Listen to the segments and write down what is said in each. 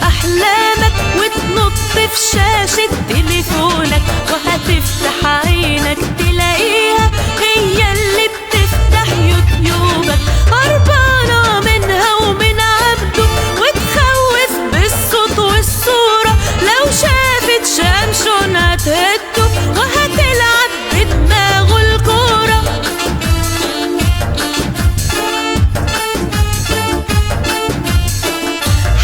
أحلامك وتنط في شاشة تليفونك، وهتفتح عينك تلاقيها هي اللي بتفتح يوتيوبك، هربانة منها ومن عبده وتخوف بالصوت والصورة، لو شافت شمشون هتهده وهتلعب بدماغه الكورة.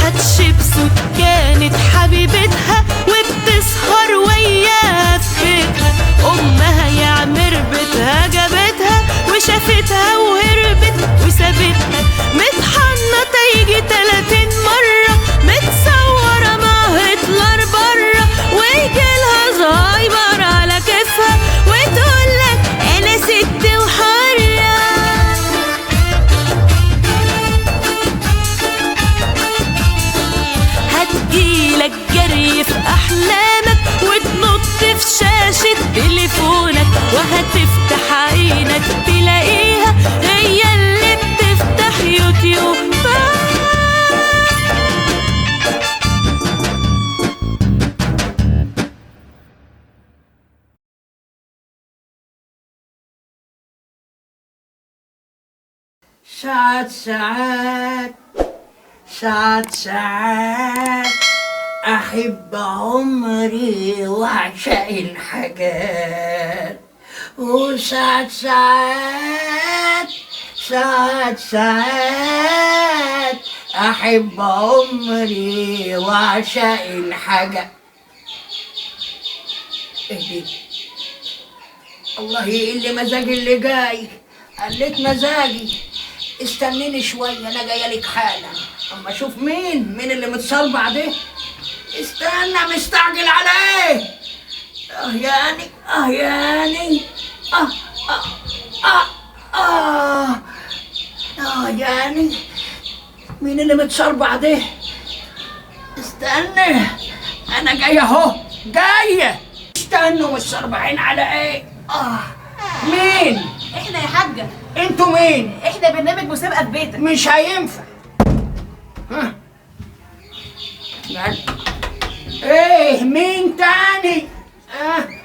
حتشبسوت كانت حبيبتها وبتسهر وياها في بيتها، امها يا مربتها جابتها وشافتها وهربت وسابتها، متحنطة يجي 30 مرة، متصورة مع هتلر برا، ويجيلها زهايمر على كيفها وتقولك انا ست وحرة. هتجيلك جري في أحلامك وتنط في شاشة تليفونك، وهتفتح عينك تلاقيها هي اللي بتفتح يوتيوب. ساعات ساعات ساعات ساعات أحب عمري وأعشق الحاجات، وساعات ساعات ساعات ساعات أحب عمري وأعشق الحاجات. إيه دي؟ الله، إيه اللي مزاجي اللي جاي؟ قلت مزاجي، استنيني شوية أنا جاية لك حالا، أما أشوف مين اللي متصلبع ده. استنى، مستعجل على إيه؟ ياني ياني ياني، مين اللي متصلبع ده؟ استنى، أنا جاية أهو، جاية. استنوا متصلبعين على إيه؟ مين؟ احنا يا حاجة. انتوا مين؟ احنا برنامج مسابقة في بيتك. مش هينفع. ها؟ ايه مين تاني؟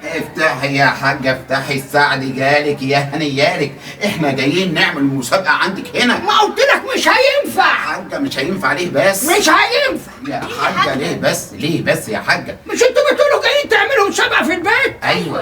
افتحي يا حاجة افتحي، السعد جالك يا هنيالك، احنا جايين نعمل مسابقة عندك هنا. ما قلت لك مش هينفع. حاجة مش هينفع ليه بس؟ مش هينفع يا حاجة ليه بس؟ ليه بس يا حاجة؟ مش انتوا بتقولوا جايين تعملوا مسابقة في البيت؟ ايوه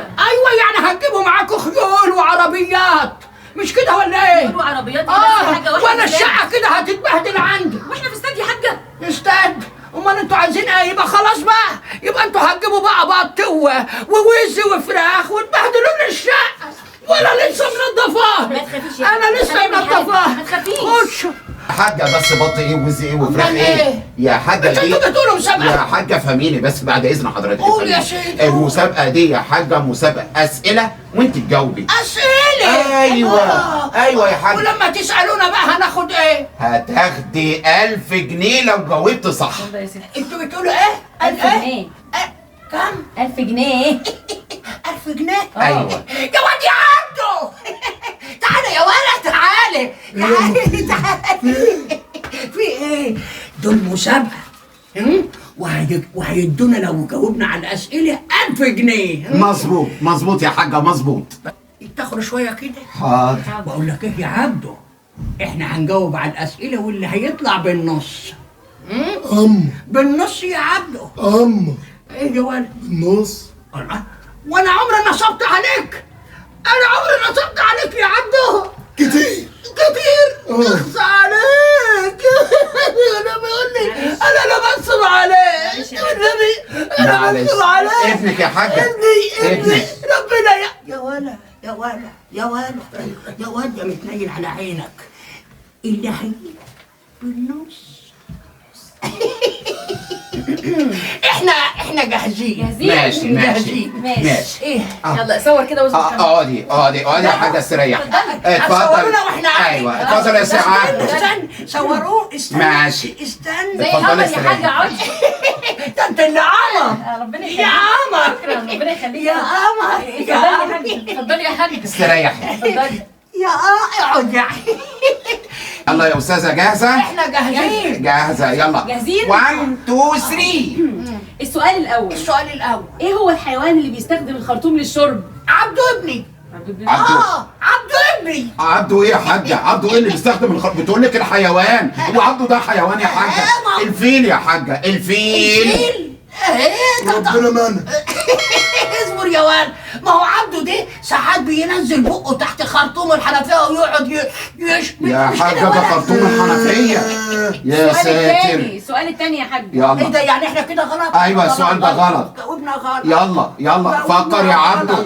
يعني هتجيبوا معاكم خيول وعربيات، مش كده ولا ايه؟ خيول وعربيات حاجة واحدة، وانا الشقة كده هتتبهدل عندي. واحنا في استاد يا حاجة. استاد؟ امال انتوا عايزين ايه؟ يبقى خلاص بقى، يبقى انتوا هتجيبوا بقى بطوة ووز وفراخ وتبهدلوا لي الشقة، وانا لسه منضفاها. ما تخافيش يا انا لسه منضفاها. ما تخافيش. خشوا حاجة بس، بط ايه ووز ايه وفراخ أمال ايه؟ إيه؟ يا حاجة مش دي انتوا بتقولوا مسابقة؟ يا حاجة فهميني بس بعد اذن حضرتك. قول يا سيدي. المسابقة دي يا حاجة مسابقة اسئلة وانت تجاوبي. اسئلة؟ ايوه يا حاجة. ولما تسألونا بقى هناخد ايه؟ هتاخدي 1000 جنيه لو جاوبت صح. انتوا بتقولوا ايه؟ 1000 جنيه. كم؟ 1000 جنيه. 1000 جنيه؟ ايوه يا واد يا عبده، تعالى يا ولد، تعالى في ايه؟ دول مسابقة وهيدونا لو جاوبنا على الأسئلة 1000 جنيه. مظبوط يا حاجة مظبوط. اتاخروا شوية كده. حاضر. بقول لك ايه يا عبده، احنا هنجاوب على الأسئلة واللي هيطلع بالنص. بالنص يا عبده. ايه يا ولد؟ بالنص. الله، وانا عمري نصبت عليك؟ انا عمري نصبت عليك يا عبده؟ كتير. اخص عليك. انا بقول لي انا لا بنصب عليك والنبي، انا بنصب عليك. ابنك يا حاجة، ابني ربنا يا ولا يا واد يا متنيل على عينك، اللي هيجي بالنص احنا جاهزين. جاهزين؟ ماشي ماشي جاهزين. ماشي. ايه يلا صور كده وزن الكاميرا. اقعدي يا حاجه استريح. صورونا واحنا قاعدين. ايوه اتفضل يا سعاد. استنى صوروه. استنى ماشي. استنى. زي اتفضلي قمر يا استريح. حاجه اقعدي. ده انت اللي قمر. ربنا يا يخليك. قمر. شكرا ربنا يخليك. يا قمر. يا قمر. اتفضلي يا حاجه. استريحي. اتفضلي. يا اقعد يعني. يلا يا استاذه جاهزه؟ احنا جاهزين. جاهزه يلا. جاهزين؟ 1 2 3. السؤال الاول، السؤال الاول. ايه هو الحيوان اللي بيستخدم الخرطوم للشرب؟ عبده ابني. عبده. عبده ابني. عبده ايه يا حاجه؟ عبده ايه اللي بيستخدم بتقول لك الحيوان، هو عبده ده حيوان يا حاجه؟ الفيل يا حاجه، الفيل. ايه ده ربنا معنا. اصبر يا ولد، ما هو عبده ده ساعات بينزل بقه تحت خرطوم الحنفيه ويقعد يشبك. يا حاجه ده خرطوم الحنفيه. يا ساتر. السؤال الثاني يا حاج. ايه يلا ده يعني احنا كده غلط؟ أيوة، السؤال ده غلط. جاوبنا غلط. يلا فكر يا عبده.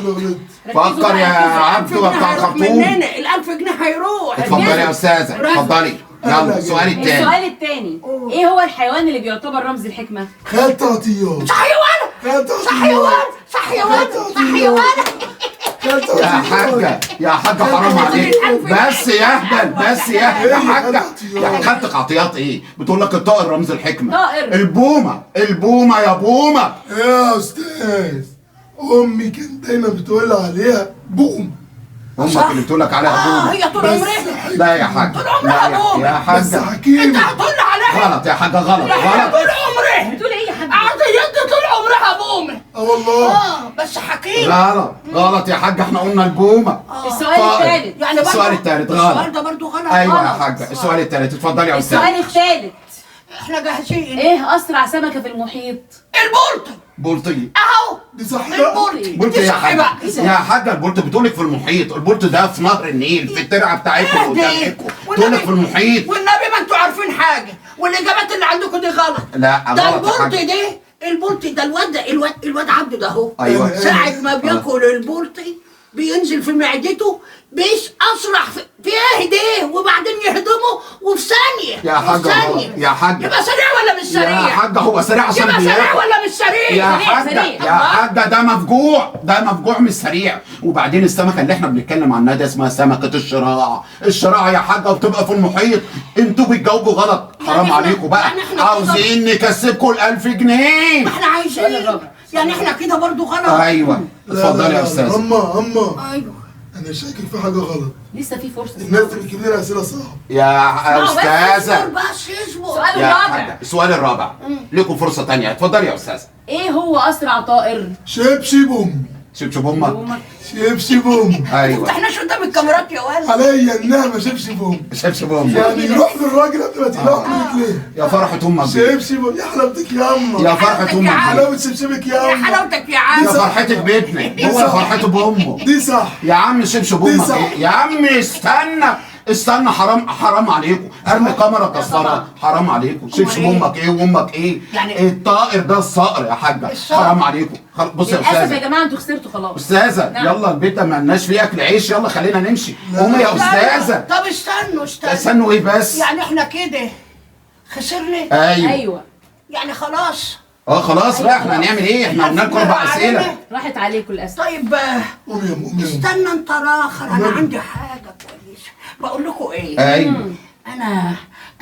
فكر يا عبده بتاع الخرطوم. مننا ال1000 جنيه هيروح. اتفضلي يا استاذه اتفضلي. يلا السؤال التاني. السؤال الثاني، ايه هو الحيوان اللي بيعتبر رمز الحكمه؟ خالة عطيات. صح يا ولد. صح يا ولد. صح يا ولد. صح يا ولد. يا حاجه حرام عليك. بس يهبل بس يا حاجه. يا خدت عطيات ايه؟ بتقول لك الطائر رمز الحكمه. طائر. البومه يا بومه. يا استاذ، امي كانت دايما بتقول عليها بوم. امك اللي بتقول لك عليها بومه. هي طول عمرها. لا يا حاج. طول عمرها بومه. يا بس حاجه حكيم. انت هتقول عليها. غلط يا حاجه غلط. طول عمرها. بتقول ايه يا حاج؟ عطيات طول عمرها بومه. والله. بس حكيم. غلط يا حاج، احنا قلنا البومه. السؤال الثالث. يعني برضه السؤال الثالث السؤال غلط. ده برضه غلط. ايوه يا غلط. حاجه السؤال الثالث. اتفضلي يا استاذ. السؤال الثالث، احنا جاهزين. ايه اسرع سمكه في المحيط؟ البولت بولطي. اهو. دي صح. البولت. بولت دي يا صح حاجه. بقى. يا حاجه البولت بتقولك في المحيط، البولت ده في نهر النيل في الترعه بتاعتكم قدامكم. تقولك في المحيط. والنبي ما انتوا عارفين حاجه، والاجابات اللي عندكم دي غلط. لا ده غلط يا البولت حاج. ده البولت ده الواد عبده ده اهو. ايوه. ساعة ما بياكل البولت بينزل في معدته بيس اسرع في ايديه وبعدين يهضمه وفي ثانيه. يا حاجه وفي غلط. ثانية. يا حاجه يبقى سريع ولا مش سريع؟ يا حاجه هو سريع عشان يبقى سريع بياكل. ولا مش سريع؟ يا سريع، حاجه سريع. يا حاجه ده مفجوع مش سريع. وبعدين السمكه اللي احنا بنتكلم عنها دي اسمها سمكه الشراع يا حاجه، وبتبقى في المحيط. انتوا بتجاوبوا غلط. حرام إحنا- عليكم بقى. يعني إحنا عاوزين نكسبكم ال1000 جنيه. ما احنا عايزين. يعني احنا كده برضو غلط. ايوه اتفضلي يا استاذ. اما ايوه. انا شاكك في حاجه غلط. لسه في فرصه. الناس اللي بتجيب لنا اسئله صعبه. يا اصبر استاذه. بس اصبر. السؤال يا الرابع، حاجة، السؤال الرابع لكم فرصة تانية. اتفضلي يا أستاذ. ايه هو اسرع طائر؟ شبشبوم. شبشب أمك. شبشبوم. ما أيوه تفتحناش قدام الكاميرات يا ولد. عليا النعمه شبشبوم. شبشب أمك. يعني يروح للراجل قبل ما تروح ليه؟ يا فرحة أمك دي. شبشبوم يا حلاوتك يا اما. يا فرحة أمك دي. حلاوه شبشبك يا يا اما. حلاوتك يا يا عم. فرحتك بابنك، هو فرحته بأمه. دي صح. يا عم شبشب دي أمك صح. إيه؟ يا عم استنى حرام عليكم. ارمي كاميرا كسرها. حرام عليكم. شبشب إيه؟ أمك إيه وأمك إيه؟ يعني الطائر ده الصقر يا حاجة. الصقر. حرام عليكم. بصي يا للاسف يا أستاذة. جماعه انتوا خسرتوا خلاص. أستاذة نعم. يلا البيت ده مالناش فيه أكل عيش، يلا خلينا نمشي. قومي يا أستاذة. طب استنوا استنوا إيه بس؟ يعني احنا كده خسرنا. أيوه. يعني خلاص. خلاص بقى احنا هنعمل ايه؟ احنا قلنا لكم 4 اسئله. راحت عليكم للاسف. طيب قومي يا ام. استنى انت راخر، انا عندي حاجه كويسه بقول لكم ايه. ايوه.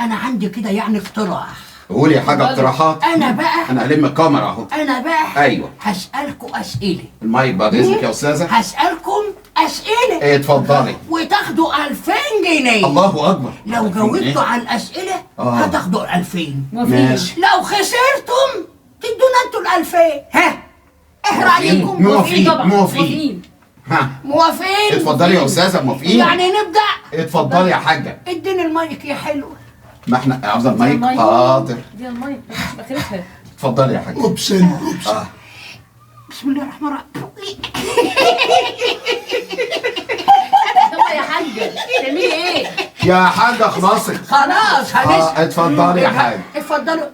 انا عندي كده يعني اقتراح. قولي حاجه اقتراحات. انا هلم الكاميرا اهو. انا بقى ايوه. هسألكم اسئله. المايك بعد اذنك يا استاذه. هسألكم اسئله. ايه اتفضلي. وتاخدوا 2000 جنيه. الله اكبر. لو 2000 جاوبتوا جنيه؟ على الاسئله هتاخدوا 2000. ماشي. لو خسرتم تدونا انتوا ال2000. ها ايه رايكم؟ موافقين. طبعا موافقين. ها موافقين؟ اتفضلي يا استاذه. موافقين. يعني نبدا. اتفضلي يا حاجه. اديني المايك يا حلو. ما احنا عاوزه المايك. حاضر. دي المايك مش باخرتها. اتفضلي يا حاجه. اوبشن. بسم الله الرحمن الرحيم. طب يا حاجه تعملي ايه؟ يا حاجه خلاص. خلاص هنسأل. اتفضلي يا حاجه. اتفضلوا.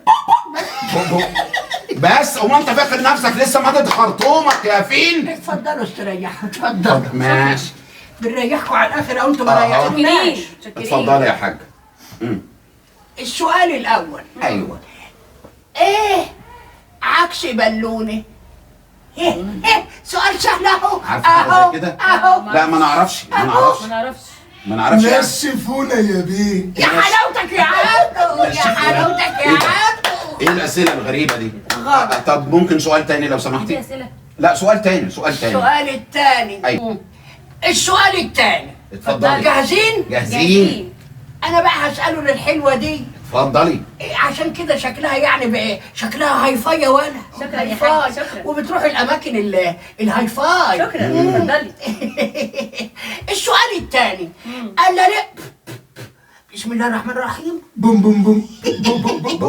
بس هو انت فاكر نفسك لسه مادة خرطومك يا فيل؟ اتفضلوا استريحوا. اتفضلوا. ماشي. بنريحكم على الاخر او انتوا ما ريحتوناش. اتفضلي يا حاج. السؤال الاول. ايوه. ايه عكس بالونه. سؤال سهل اهو. عارفة حاجة زي كده؟ اهو. لا ما نعرفش ما نعرفش. ما نعرفش يعني. نشفونا يا بيه. يا حلاوتك يا عبدو، يا حلاوتك يا عبدو. ايه الاسئله الغريبه دي؟ غلط. طب ممكن سؤال تاني لو دي سمحتي؟ اسئله. لا سؤال تاني، سؤال تاني. السؤال الثاني. أيوة. السؤال الثاني. اتفضلي. جاهزين؟ جاهزين. انا بقى هسأله للحلوة دي. اتفضلي. عشان كده شكلها يعني بقى شكلها هايفاي ولا شكرا يا هايفاي. حاج، شكرا. وبتروح الاماكن الهايفاي. شكرا، اتفضلي. السؤال الثاني قال لي بسم الله الرحمن الرحيم. بوم بوم بوم بوم بوم بوم بوم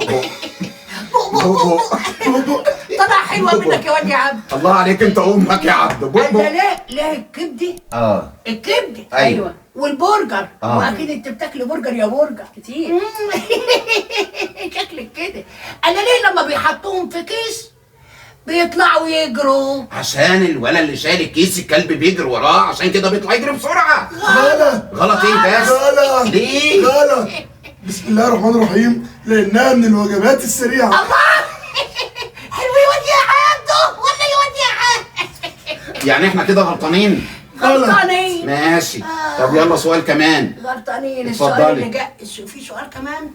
بوم. طلع حلوه منك يا واد يا عبد. الله عليك انت امك يا عبد. قال ده ليه الكبده؟ الكبده ايوه. والبرجر. واكيد انت بتاكل برجر يا برجر كتير. شكلك كده. قال ليه لما بيحطوهم في كيس بيطلعوا يجروا؟ عشان الولد اللي شايل الكيس الكلب بيجري وراه، عشان كده بيطلع يجري بسرعه. غلط. غلط ايه بس؟ غلط. ليه؟ غلط. بسم الله الرحمن الرحيم، لانها من الوجبات السريعه. الله. حلو يا واد يا عبده ولا يا واد يا عبده؟ يعني احنا كده غلطانين؟ غلطانين. ماشي. طب يلا سؤال كمان. غلطانين. اتفضلي. السؤال اللي جاي في سؤال كمان.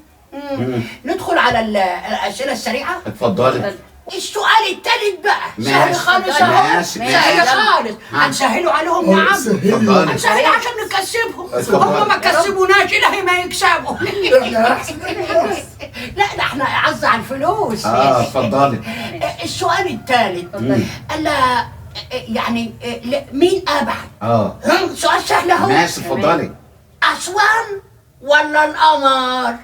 ندخل على الاسئله السريعه. اتفضلي. السؤال التالت بقى سهل ماشي. خالص ماشي. اهو. ماشي. سهل خالص. هنسهله عليهم يا عم. سهلي. اتفضلي. هنسهل عشان نكسبهم. اتفضل. هم ما كسبوناش الهي ما يكسبوا. احنا احسن. لا ده احنا عز على الفلوس. اتفضلي. السؤال الثالث قال لها يعني مين ابعد؟ سؤال سهل اهو. ماشي اتفضلي. اسوان ولا القمر؟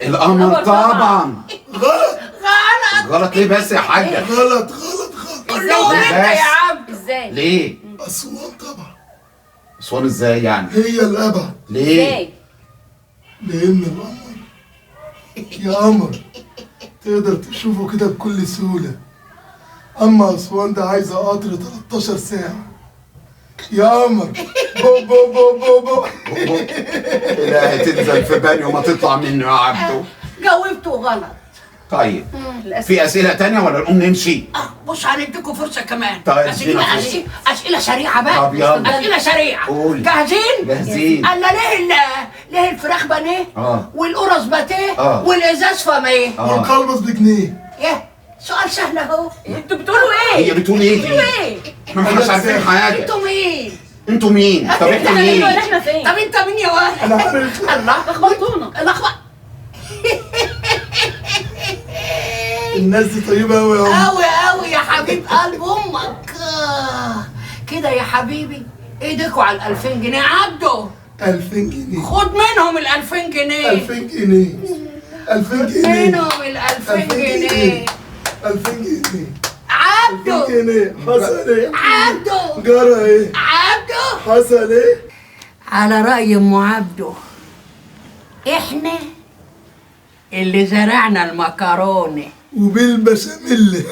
القمر طبعا. غلط. غلط. غلط ليه بس يا حاجه؟ غلط غلط غلط. كلهم انت بس. يا عبد. ازاي؟ ليه؟ اسوان طبعا اسوان ازاي يعني؟ هي الابعد. ليه؟ ازاي؟ لان القمر يا قمر تقدر تشوفه كده بكل سهوله، اما اسوان ده عايزه قطر 13 ساعه. يا قمر بو بو بو بو بو. إلهي تنزل في بالي وما تطلع منه يا عبده. جاوبته غلط. طيب للاسف. في اسئله تانية ولا نقوم نمشي؟ بص هنديكم فرصه كمان. طيب، بس ادينا دي فرصة. اسئله سريعه بقى. طب يلا. اسئله سريعه. قول. جاهزين؟ جاهزين. قال ليه الفراخ بانيه؟ والقرص باتيه؟ والازاز فاميه؟ والقلبص بجنيه. ياه سؤال سهل اهو. انتوا بتقولوا ايه؟ هي بتقول ايه بتقولوا دي؟ ايه؟ احنا مش عارفين حاجه. انتوا مين؟ انتوا مين؟ طب احنا احنا مين مين؟ ولا احنا فين؟ طب انت مين يا ولد؟ انا عارف. الله لخبطونا. لخبط. الناس دي طيبه قوي يا عم. قوي يا حبيب قلب امك. كده يا حبيبي ايديكوا على ال 2000 جنيه. عبده 2000 جنيه. خد منهم ال 2000 جنيه. 2000 جنيه. 2000 جنيه. منهم ال 2000 جنيه. 2000 جنيه. عبده جنيه. حصل ايه؟ عبده جرى ايه؟ عبده. حصل ايه؟ على رأي ام عبده احنا اللي زرعنا المكرونه. وبالبشاميل.